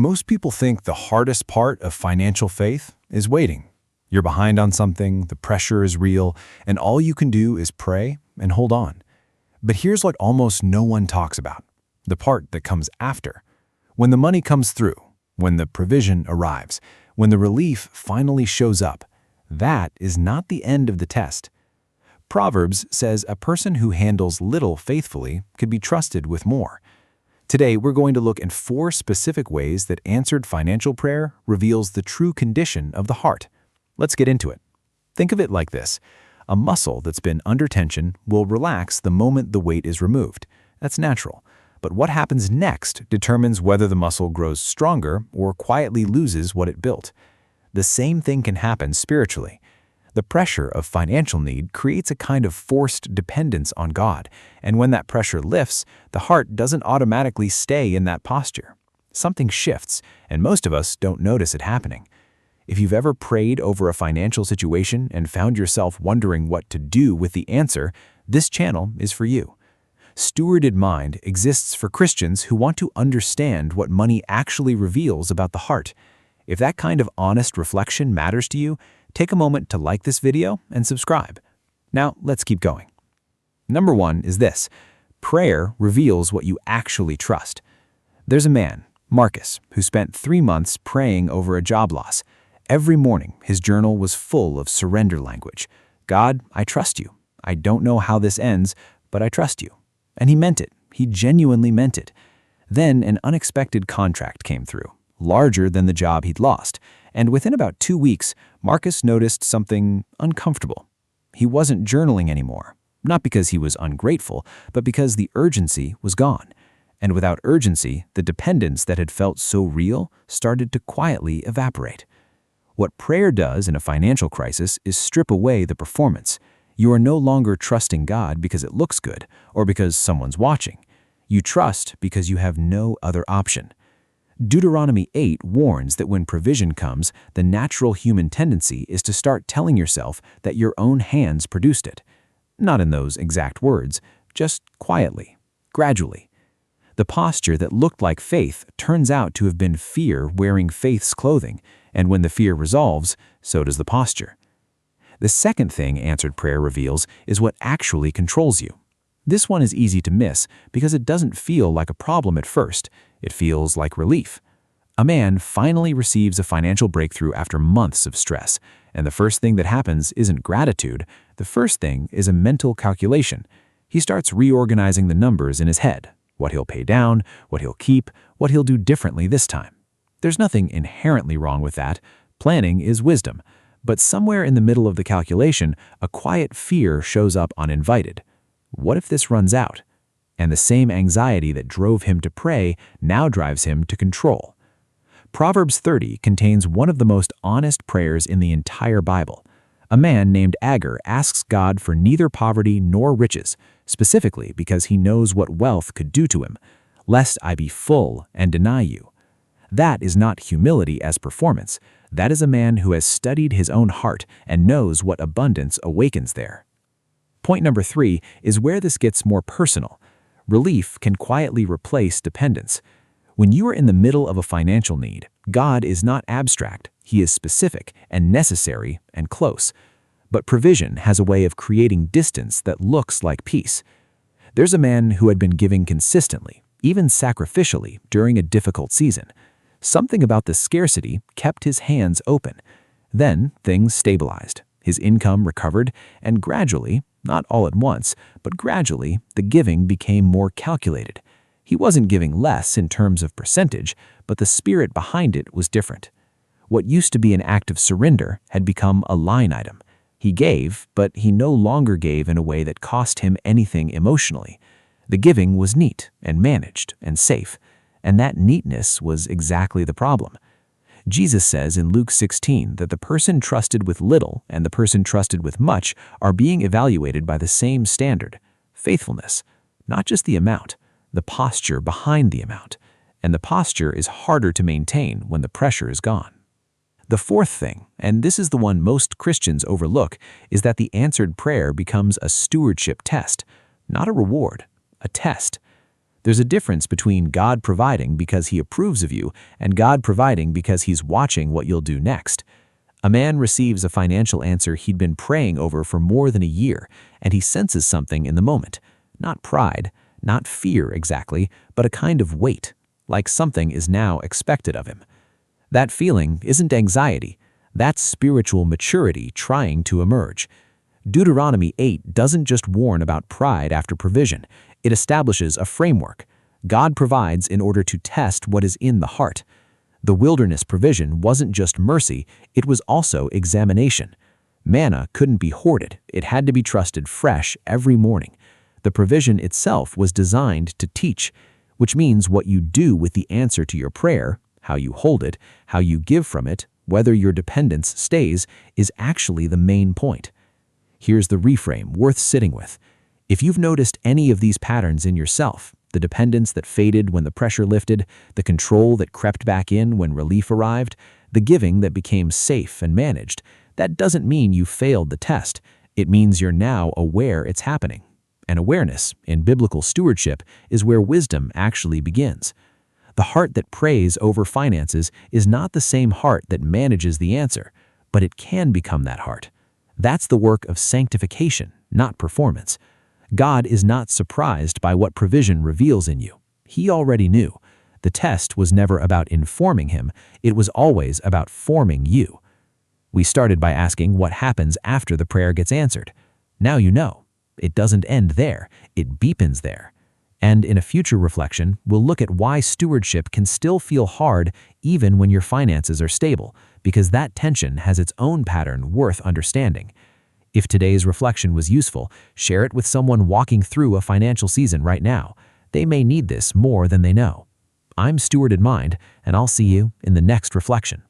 Most people think the hardest part of financial faith is waiting. You're behind on something, the pressure is real, and all you can do is pray and hold on. But here's what almost no one talks about, the part that comes after. When the money comes through, when the provision arrives, when the relief finally shows up, that is not the end of the test. Proverbs says a person who handles little faithfully could be trusted with more. Today, we're going to look at 4 specific ways that answered financial prayer reveals the true condition of the heart. Let's get into it. Think of it like this. A muscle that's been under tension will relax the moment the weight is removed. That's natural. But what happens next determines whether the muscle grows stronger or quietly loses what it built. The same thing can happen spiritually. The pressure of financial need creates a kind of forced dependence on God, and when that pressure lifts, the heart doesn't automatically stay in that posture. Something shifts, and most of us don't notice it happening. If you've ever prayed over a financial situation and found yourself wondering what to do with the answer, this channel is for you. Stewarded Mind exists for Christians who want to understand what money actually reveals about the heart. If that kind of honest reflection matters to you, take a moment to like this video and subscribe. Now, let's keep going. Number 1 is this. Prayer reveals what you actually trust. There's a man, Marcus, who spent 3 months praying over a job loss. Every morning, his journal was full of surrender language. God, I trust you. I don't know how this ends, but I trust you. And he meant it. He genuinely meant it. Then an unexpected contract came through, larger than the job he'd lost. And within about 2 weeks, Marcus noticed something uncomfortable. He wasn't journaling anymore, not because he was ungrateful, but because the urgency was gone. And without urgency, the dependence that had felt so real started to quietly evaporate. What prayer does in a financial crisis is strip away the performance. You are no longer trusting God because it looks good or because someone's watching. You trust because you have no other option. Deuteronomy 8 warns that when provision comes, the natural human tendency is to start telling yourself that your own hands produced it. Not in those exact words, just quietly, gradually. The posture that looked like faith turns out to have been fear wearing faith's clothing, and when the fear resolves, so does the posture. The second thing answered prayer reveals is what actually controls you. This one is easy to miss because it doesn't feel like a problem at first. It feels like relief. A man finally receives a financial breakthrough after months of stress, and the first thing that happens isn't gratitude. The first thing is a mental calculation. He starts reorganizing the numbers in his head, what he'll pay down, what he'll keep, what he'll do differently this time. There's nothing inherently wrong with that. Planning is wisdom. But somewhere in the middle of the calculation, a quiet fear shows up uninvited. What if this runs out? And the same anxiety that drove him to pray now drives him to control. Proverbs 30 contains one of the most honest prayers in the entire Bible. A man named Agur asks God for neither poverty nor riches, specifically because he knows what wealth could do to him, lest I be full and deny you. That is not humility as performance. That is a man who has studied his own heart and knows what abundance awakens there. Point number 3 is where this gets more personal. Relief can quietly replace dependence. When you are in the middle of a financial need, God is not abstract. He is specific and necessary and close. But provision has a way of creating distance that looks like peace. There's a man who had been giving consistently, even sacrificially, during a difficult season. Something about the scarcity kept his hands open. Then things stabilized. His income recovered, and gradually, not all at once, but gradually, the giving became more calculated. He wasn't giving less in terms of percentage, but the spirit behind it was different. What used to be an act of surrender had become a line item. He gave, but he no longer gave in a way that cost him anything emotionally. The giving was neat and managed and safe. And that neatness was exactly the problem. Jesus says in Luke 16 that the person trusted with little and the person trusted with much are being evaluated by the same standard, faithfulness, not just the amount, the posture behind the amount. And the posture is harder to maintain when the pressure is gone. The fourth thing, and this is the one most Christians overlook, is that the answered prayer becomes a stewardship test, not a reward, a test. There's a difference between God providing because he approves of you and God providing because he's watching what you'll do next. A man receives a financial answer he'd been praying over for more than a year, and he senses something in the moment. Not pride, not fear exactly, but a kind of weight, like something is now expected of him. That feeling isn't anxiety. That's spiritual maturity trying to emerge. Deuteronomy 8 doesn't just warn about pride after provision. It establishes a framework. God provides in order to test what is in the heart. The wilderness provision wasn't just mercy, it was also examination. Manna couldn't be hoarded, it had to be trusted fresh every morning. The provision itself was designed to teach, which means what you do with the answer to your prayer, how you hold it, how you give from it, whether your dependence stays, is actually the main point. Here's the reframe worth sitting with. If you've noticed any of these patterns in yourself, the dependence that faded when the pressure lifted, the control that crept back in when relief arrived, the giving that became safe and managed, that doesn't mean you failed the test. It means you're now aware it's happening. And awareness, in biblical stewardship, is where wisdom actually begins. The heart that prays over finances is not the same heart that manages the answer, but it can become that heart. That's the work of sanctification, not performance. God is not surprised by what provision reveals in you. He already knew. The test was never about informing him, it was always about forming you. We started by asking what happens after the prayer gets answered. Now you know. It doesn't end there, it deepens there. And in a future reflection, we'll look at why stewardship can still feel hard even when your finances are stable, because that tension has its own pattern worth understanding. If today's reflection was useful, share it with someone walking through a financial season right now. They may need this more than they know. I'm Stewarded Mind, and I'll see you in the next reflection.